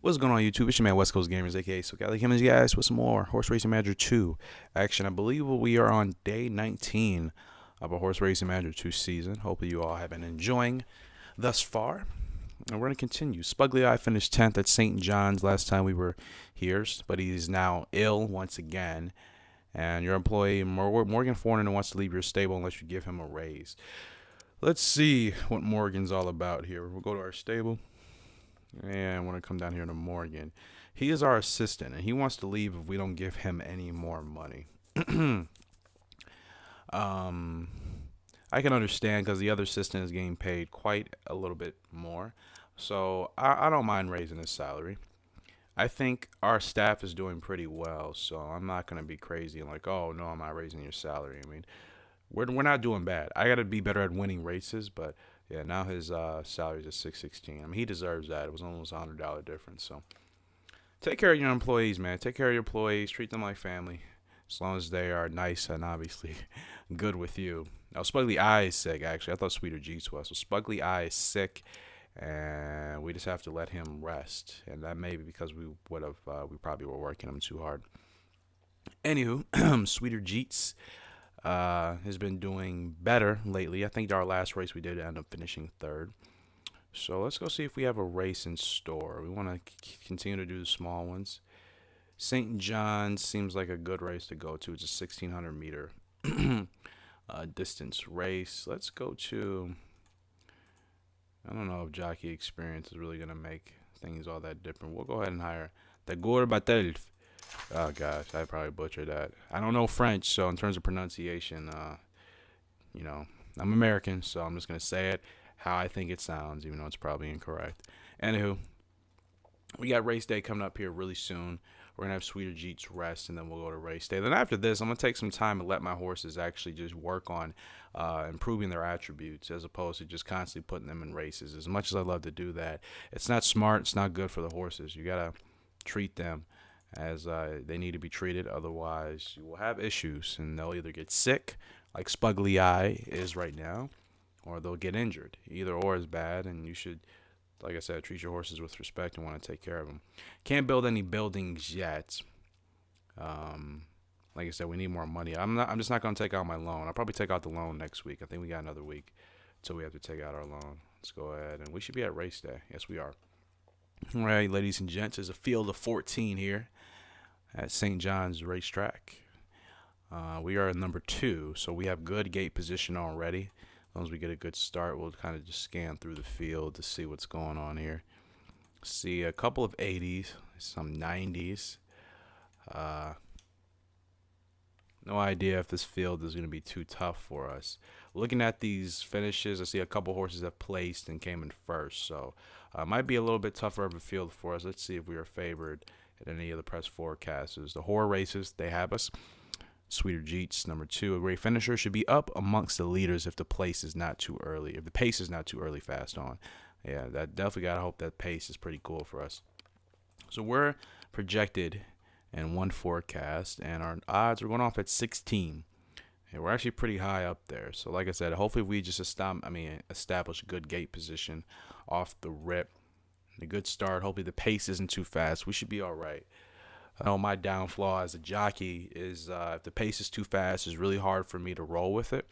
What's going on YouTube? It's your man West Coast Gamers, aka So Gallop, coming to you guys with some more Horse Racing Manager 2 action. I believe we are on day 19 of a Horse Racing Manager 2 season. Hopefully you all have been enjoying thus far. And we're going to continue. Spugly Eye finished 10th at St. John's last time we were here, but he's now ill once again. And your employee, Morgan Fornan, wants to leave your stable unless you give him a raise. Let's see what Morgan's all about here. We'll go to our stable. And I want to come down here to Morgan. He is our assistant, and he wants to leave if we don't give him any more money. I can understand because the other assistant is getting paid quite a little bit more. So I don't mind raising his salary. I think our staff is doing pretty well, so I'm not going to be crazy and like, oh, no, I'm not raising your salary. I mean, we're not doing bad. I got to be better at winning races, but yeah, now his salary is at $616. I mean, he deserves that. It was almost a $100 difference. So take care of your employees, man. Take care of your employees. Treat them like family, as long as they are nice and obviously good with you. Now, Spugly Eye is sick, actually. I thought Sweeter Jeets was. So Spugly Eye is sick, and we just have to let him rest. And that may be because we probably were working him too hard. Anywho, Sweeter Jeets has been doing better lately. I think our last race we did end up finishing third. So let's go see if we have a race in store. We want to continue to do the small ones. St. John's seems like a good race to go to. It's a 1,600 meter distance race. Let's go to, I don't know if jockey experience is really going to make things all that different. We'll go ahead and hire the Gorbatelf. Oh gosh, I probably butchered that. I don't know French, so in terms of pronunciation, you know, I'm American, so I'm just gonna say it how I think it sounds, even though it's probably incorrect. Anywho, we got race day coming up here really soon. We're gonna have Sweeter Jeets rest, and then we'll go to race day. Then after this, I'm gonna take some time and let my horses actually just work on improving their attributes, as opposed to just constantly putting them in races. As much as I love to do that, it's not smart. It's not good for the horses. You gotta treat them as they need to be treated. Otherwise, you will have issues, and they'll either get sick, like Spugly Eye is right now, or they'll get injured. Either or is bad, and you should, like I said, treat your horses with respect and want to take care of them. Can't build any buildings yet. Like I said, we need more money. I'm just not going to take out my loan. I'll probably take out the loan next week. I think we got another week until we have to take out our loan. Let's go ahead, and we should be at race day. Yes, we are. All right, ladies and gents, there's a field of 14 here at St. John's Racetrack. We are at number 2, so we have good gate position already. As long as we get a good start, we'll kind of just scan through the field to see what's going on here. See a couple of 80s, some 90s. No idea if this field is going to be too tough for us. Looking at these finishes, I see a couple horses have placed and came in first, so might be a little bit tougher of a field for us. Let's see if we are favored at any of the press forecasters. The horror races, they have us. Sweeter Jeets, number 2, a great finisher, should be up amongst the leaders if the pace is not too early. If the pace is not too early fast on. Yeah, that definitely got to hope that pace is pretty cool for us. So we're projected in one forecast, and our odds are going off at 16. And we're actually pretty high up there. So like I said, hopefully we just establish a good gate position off the rip. A good start. Hopefully the pace isn't too fast. We should be all right. I know my downfall as a jockey is if the pace is too fast, it's really hard for me to roll with it,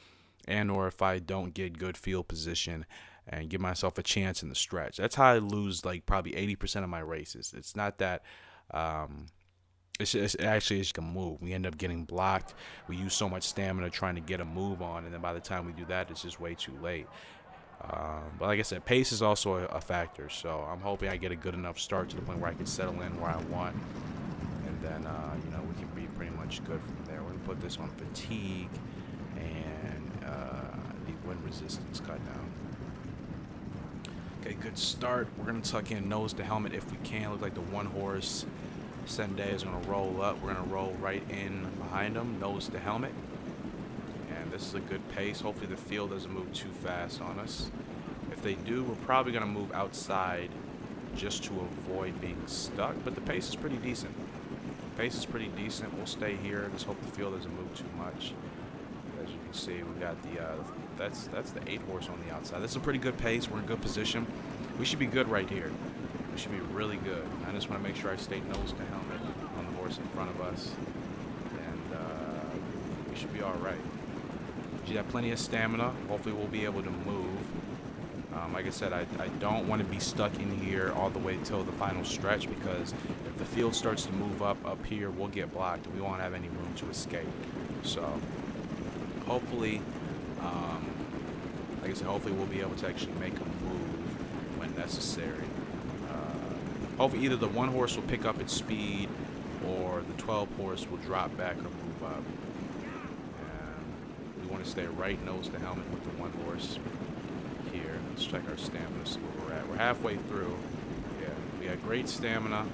and or if I don't get good field position and give myself a chance in the stretch. That's how I lose like probably 80% of my races. It's not that it's actually just a move. We end up getting blocked. We use so much stamina trying to get a move on, and then by the time we do that, it's just way too late. But like I said, pace is also a factor, so I'm hoping I get a good enough start to the point where I can settle in where I want, and then you know, we can be pretty much good from there. We're gonna put this on fatigue and the wind resistance cut down. Okay, good start. We're gonna tuck in nose to helmet if we can. Look like the one horse Sunday is gonna roll up. We're gonna roll right in behind him, nose to helmet. This is a good pace. Hopefully the field doesn't move too fast on us. If they do, we're probably going to move outside just to avoid being stuck. But the pace is pretty decent. We'll stay here. Just hope the field doesn't move too much. As you can see, we got the that's the 8 horse on the outside. That's a pretty good pace. We're in good position. We should be good right here. We should be really good. I just want to make sure I stay nose to helmet on the horse in front of us, and we should be all right. We should have plenty of stamina. Hopefully, we'll be able to move. Like I said, I don't want to be stuck in here all the way till the final stretch, because if the field starts to move up here, we'll get blocked, and we won't have any room to escape. So, hopefully, like I said, hopefully we'll be able to actually make a move when necessary. Hopefully either the one horse will pick up its speed, or the 12 horse will drop back or move up. And we want to stay right nose to helmet with the one horse. Here, let's check our stamina, see where we're at. We're halfway through. Yeah, we got great stamina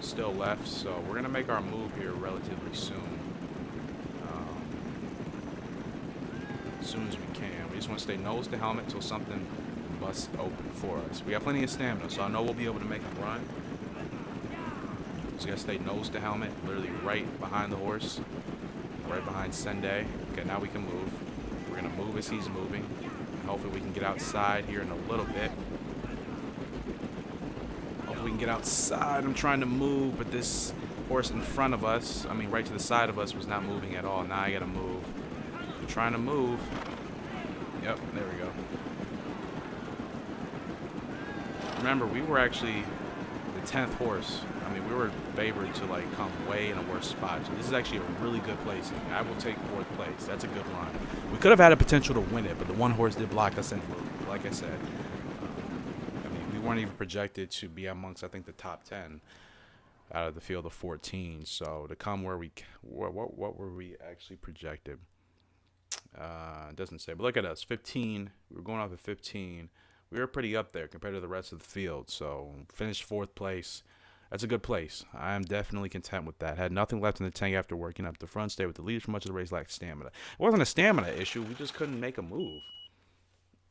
still left, so we're gonna make our move here relatively soon. As soon as we can. We just want to stay nose to helmet until something busts open for us. We got plenty of stamina, so I know we'll be able to make a run. So you gotta stay nose to helmet, literally right behind the horse, right behind Sende. Okay, now we can move. We're gonna move as he's moving. Hopefully we can get outside here in a little bit. Hopefully we can get outside. I'm trying to move, but this horse in front of us, I mean right to the side of us, was not moving at all. Now I gotta move. I'm trying to move. Yep, there we go. Remember, we were actually the 10th horse. I mean, we were favored to like come way in a worse spot. So this is actually a really good placing. I will take 4th place. That's a good run. We could have had a potential to win it, but the one horse did block us in. Like I said, I mean, we weren't even projected to be amongst, I think, the top 10 out of the field of 14. So to come where we, what were we actually projected? It doesn't say, but look at us, 15. We were going off of 15. We were pretty up there compared to the rest of the field. So finished 4th place. That's a good place. I am definitely content with that. Had nothing left in the tank after working up the front. Stayed with the leaders for much of the race. Lacked stamina. It wasn't a stamina issue. We just couldn't make a move,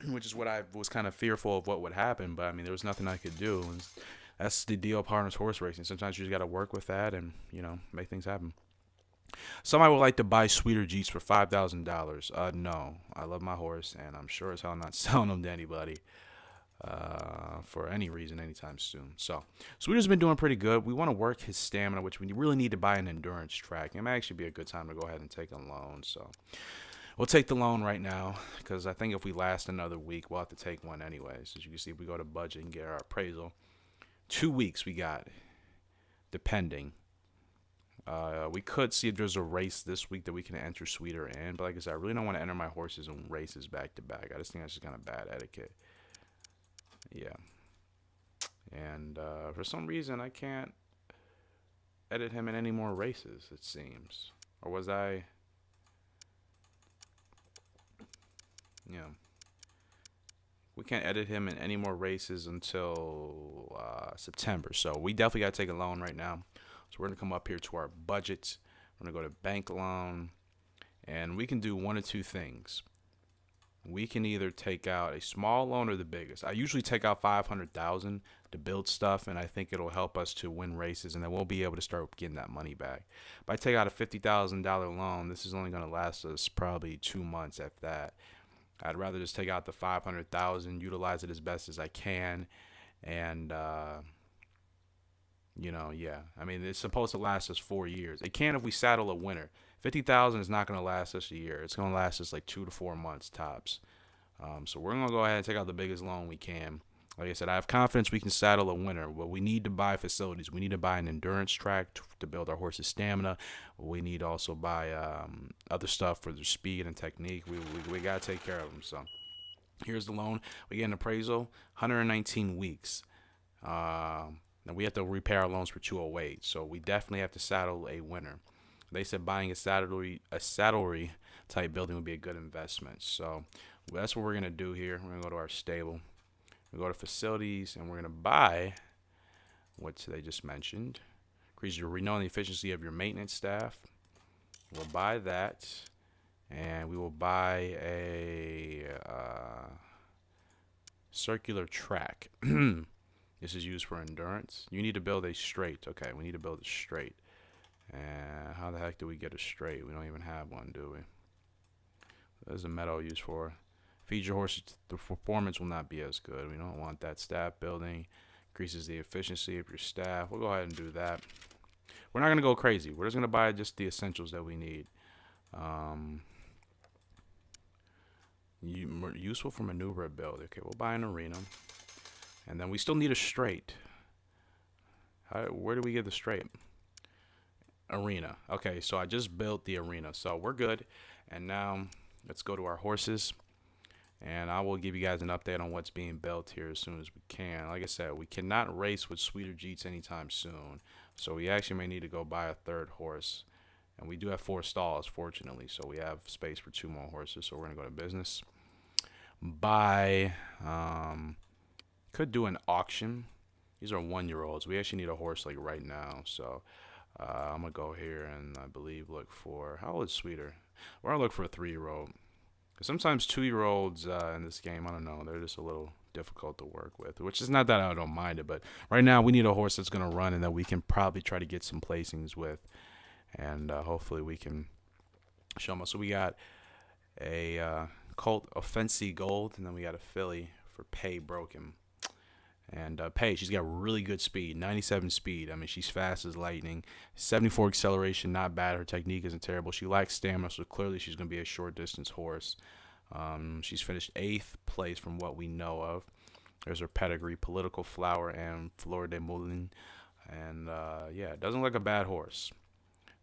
which is what I was kind of fearful of what would happen. But I mean, there was nothing I could do. And that's the deal of partners horse racing. Sometimes you just got to work with that and, you know, make things happen. Somebody would like to buy Sweeter Jeeps for $5,000. No, I love my horse, and I'm sure as hell not selling them to anybody for any reason anytime soon. So Sweeter's been doing pretty good. We want to work his stamina, which we really need to buy an endurance track. It might actually be a good time to go ahead and take a loan. So we'll take the loan right now, because I think if we last another week, we'll have to take one anyways. As you can see, if we go to budget and get our appraisal, 2 weeks we got, depending. We could see if there's a race this week that we can enter Sweeter in, but like I said, I really don't want to enter my horses in races back to back. I just think that's just kind of bad etiquette. Yeah. And for some reason, I can't edit him in any more races, it seems. Or was I? Yeah. We can't edit him in any more races until September. So we definitely got to take a loan right now. So we're going to come up here to our budget. We're going to go to bank loan. And we can do one of two things. We can either take out a small loan or the biggest. I usually take out $500,000 to build stuff, and I think it'll help us to win races, and then we'll be able to start getting that money back. If I take out a $50,000 loan, this is only going to last us probably 2 months at that. I'd rather just take out the $500,000, utilize it as best as I can, and you know, yeah. I mean, it's supposed to last us 4 years. It can if we saddle a winner. $50,000 is not going to last us a year. It's going to last us like 2 to 4 months tops. So we're going to go ahead and take out the biggest loan we can. Like I said, I have confidence we can saddle a winner. But we need to buy facilities. We need to buy an endurance track to build our horse's stamina. We need to also buy other stuff for their speed and technique. We got to take care of them. So here's the loan. We get an appraisal, 119 weeks. Now we have to repay our loans for 208. So we definitely have to saddle a winner. They said buying a saddlery type building would be a good investment. So that's what we're going to do here. We're going to go to our stable. We go to facilities, and we're going to buy what they just mentioned. Increase your renown the efficiency of your maintenance staff. We'll buy that, and we will buy a circular track. This is used for endurance. You need to build a straight. Okay, we need to build a straight. And how the heck do we get a straight? We don't even have one, do we? There's a meadow used for. Feed your horses. The performance will not be as good. We don't want that. Staff building. Increases the efficiency of your staff. We'll go ahead and do that. We're not going to go crazy. We're just going to buy just the essentials that we need. Useful for maneuver build. Okay, we'll buy an arena. And then we still need a straight. Where do we get the straight? Arena. Okay, so I just built the arena. So we're good. And now let's go to our horses. And I will give you guys an update on what's being built here as soon as we can. Like I said, we cannot race with sweeter Jeets anytime soon. So we actually may need to go buy a third horse. And we do have 4 stalls, fortunately. So we have space for 2 more horses. So we're going to go to business. Buy. Could do an auction. These are 1-year-olds. We actually need a horse like right now. So I'm going to go here and I believe look for. How old is Sweeter? We're going to look for a 3-year-old. Sometimes 2-year-olds in this game, I don't know, they're just a little difficult to work with, which is not that I don't mind it, but right now we need a horse that's going to run and that we can probably try to get some placings with, and hopefully we can show them. So we got a Colt Offensive Gold, and then we got a filly for Pay Broken. And Pay, she's got really good speed, 97 speed. I mean, she's fast as lightning. 74 acceleration, not bad. Her technique isn't terrible. She lacks stamina, so clearly she's going to be a short distance horse. She's finished 8th place from what we know of. There's her pedigree, Political Flower and Fleur de Moulin. And yeah, it doesn't look like a bad horse.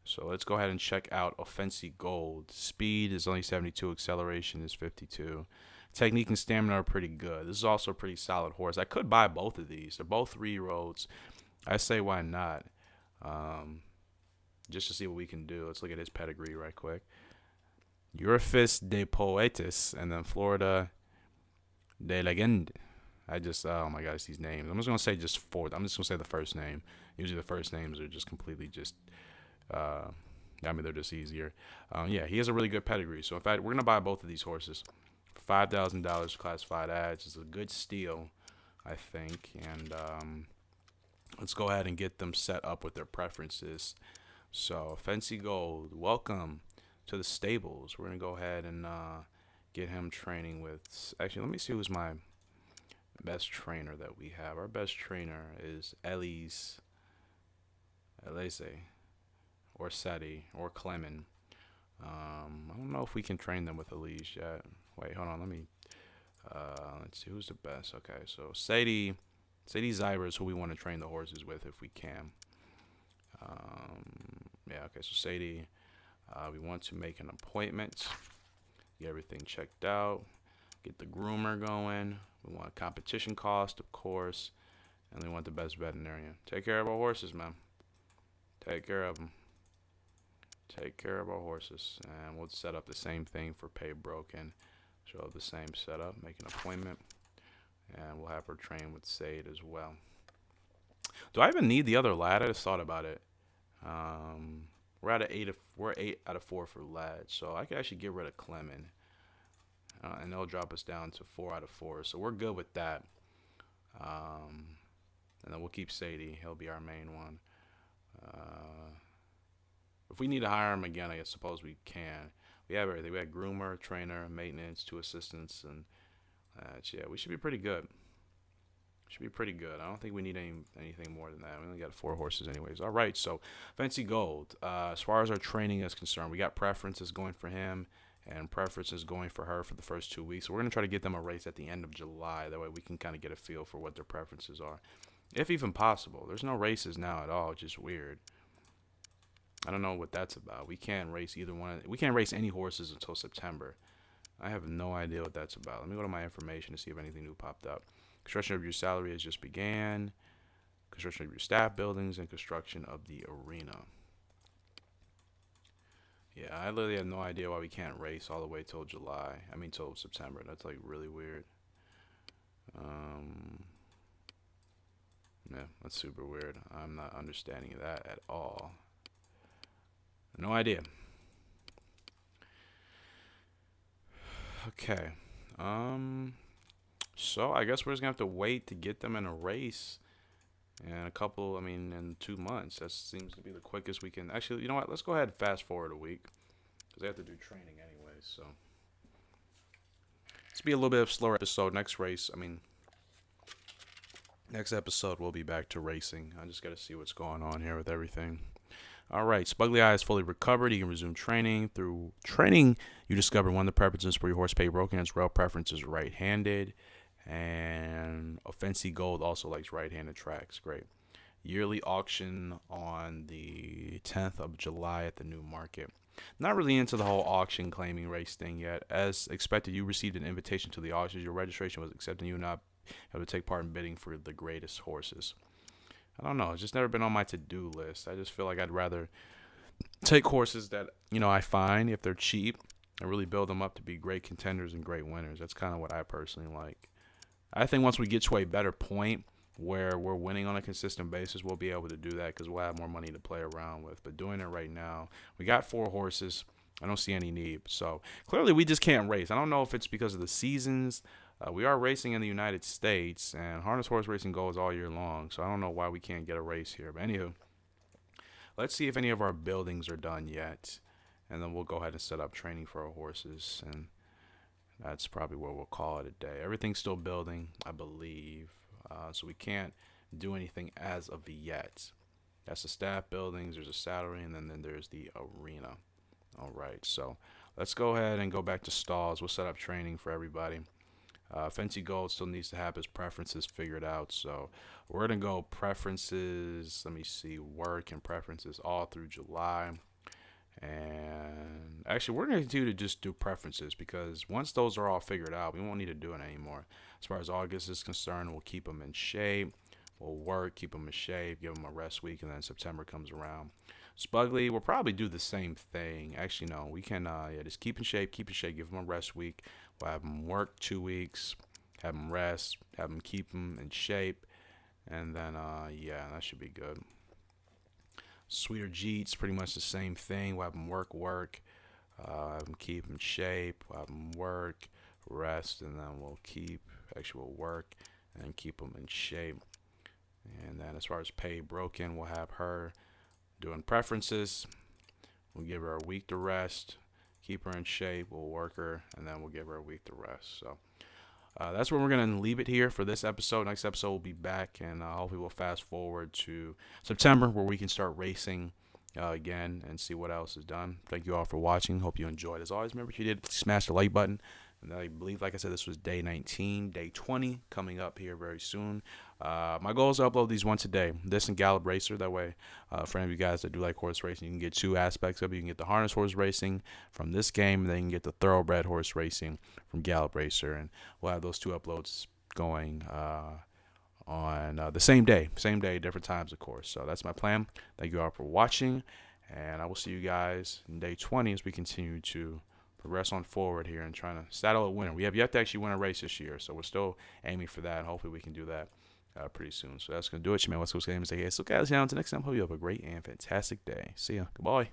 So let's go ahead and check out Offensive Gold. Speed is only 72, acceleration is 52. Technique and stamina are pretty good. This is also a pretty solid horse. I could buy both of these. They're both 3-year-olds. I say why not? Just to see what we can do. Let's look at his pedigree right quick. Eurofis de Poetis and then Florida de Legende. Oh my gosh, these names. I'm just going to say just 4. I'm just going to say the first name. Usually the first names are just completely just, I mean, they're just easier. Yeah, he has a really good pedigree. So in fact, we're going to buy both of these horses. $5,000 classified ads is a good steal, I think, and let's go ahead and get them set up with their preferences. So Fancy Gold, welcome to the stables. We're gonna go ahead and get him training with. Actually, let me see who's my best trainer that we have. Our best trainer is Elise or Seti or Clement. I don't know if we can train them with Elise yet. Wait, hold on. Let's see who's the best. Okay, so Sadie Zyber is who we want to train the horses with if we can. Yeah, okay, so Sadie, we want to make an appointment, get everything checked out, get the groomer going. We want a competition cost, of course, and we want the best veterinarian. Take care of our horses, man. Take care of them. Take care of our horses, and we'll set up the same thing for Pay Broken. Show up the same setup, make an appointment, and we'll have her train with Sade as well. Do I even need the other lad? I just thought about it. We're at 8 out of 4 for lad, so I could actually get rid of Clement, and they'll drop us down to 4 out of 4. So we're good with that. And then we'll keep Sadie. He'll be our main one. If we need to hire him again, I suppose we can. We have everything. We have groomer, trainer, maintenance, 2 assistants, and yeah, we should be pretty good. Should be pretty good. I don't think we need anything more than that. We only got 4 horses anyways. All right, so Fancy Gold. As far as our training is concerned, we got preferences going for him and preferences going for her for the first 2 weeks. So we're going to try to get them a race at the end of July. That way we can kind of get a feel for what their preferences are, if even possible. There's no races now at all, which is weird. I don't know what that's about. We can't race either one. We can't race any horses until September. I have no idea what that's about. Let me go to my information to see if anything new popped up. Construction of your salary has just began. Construction of your staff buildings and construction of the arena. Yeah, I literally have no idea why we can't race all the way till July. I mean, till September. That's like really weird. Yeah, that's super weird. I'm not understanding that at all. No idea. Okay. So I guess we're just gonna have to wait to get them in a race in 2 months. That seems to be the quickest we can. Actually, you know what? Let's go ahead and fast forward a week because they have to do training anyway. So let's be a little bit of a slower episode. Next race, Next episode, we'll be back to racing. I just got to see what's going on here with everything. All right, Spugly Eye is fully recovered. He can resume training. Through training, you discover one of the preferences for your horse pay broken. His rail preference is right-handed. And Offensi Gold also likes right-handed tracks. Great. Yearly auction on the 10th of July at the New Market. Not really into the whole auction claiming race thing yet. As expected, you received an invitation to the auction. Your registration was accepted and you not able to take part in bidding for the greatest horses. I don't know. It's just never been on my to-do list. I just feel like I'd rather take horses that, I find if they're cheap and really build them up to be great contenders and great winners. That's kind of what I personally like. I think once we get to a better point where we're winning on a consistent basis, we'll be able to do that because we'll have more money to play around with. But doing it right now, we got 4 horses. I don't see any need. So clearly we just can't race. I don't know if it's because of the seasons. We are racing in the United States, and harness horse racing goes all year long. So I don't know why we can't get a race here. But anywho, let's see if any of our buildings are done yet. And then we'll go ahead and set up training for our horses. And that's probably where we'll call it a day. Everything's still building, I believe. So we can't do anything as of yet. That's the staff buildings. There's a saddlery, and then there's the arena. All right, so let's go ahead and go back to stalls. We'll set up training for everybody. Fancy Gold still needs to have his preferences figured out. So we're going to go preferences. Let me see, work and preferences all through July. And actually, we're going to continue to just do preferences because once those are all figured out, we won't need to do it anymore. As far as August is concerned, we'll keep them in shape. We'll work, keep them in shape, give them a rest week, and then September comes around. Spugly, we'll probably do the same thing. Actually, no, we can just keep in shape, give them a rest week. We'll have them work 2 weeks, have them rest, have them keep them in shape, and then, that should be good. Sweeter Jeets, pretty much the same thing. We'll have them work, have them keep in shape, we'll have them work, rest, and then we'll work and keep them in shape. And then as far as pay broken, we'll have her doing preferences. We'll give her a week to rest, keep her in shape, we'll work her, and then we'll give her a week to rest. So that's where we're going to leave it here for this episode. Next episode we'll be back, and hopefully we'll fast forward to September where we can start racing again and see what else is done. Thank you all for watching. Hope you enjoyed. As always, remember if you did, smash the like button. And I believe, like I said, this was day 19, day 20 coming up here very soon. My goal is to upload these once a day. This and Gallop Racer. That way, for any of you guys that do like horse racing, you can get 2 aspects of it. You can get the harness horse racing from this game, and then you can get the thoroughbred horse racing from Gallop Racer. And we'll have those 2 uploads going on the same day, different times, of course. So that's my plan. Thank you all for watching, and I will see you guys in day 20 as we continue to progress on forward here and trying to saddle a winner. We have yet to actually win a race this year, so we're still aiming for that, and hopefully we can do that pretty soon. So that's going to do it, your man. West Coast Gaming. Say, hey, so guys, until next time, hope you have a great and fantastic day. See ya. Goodbye.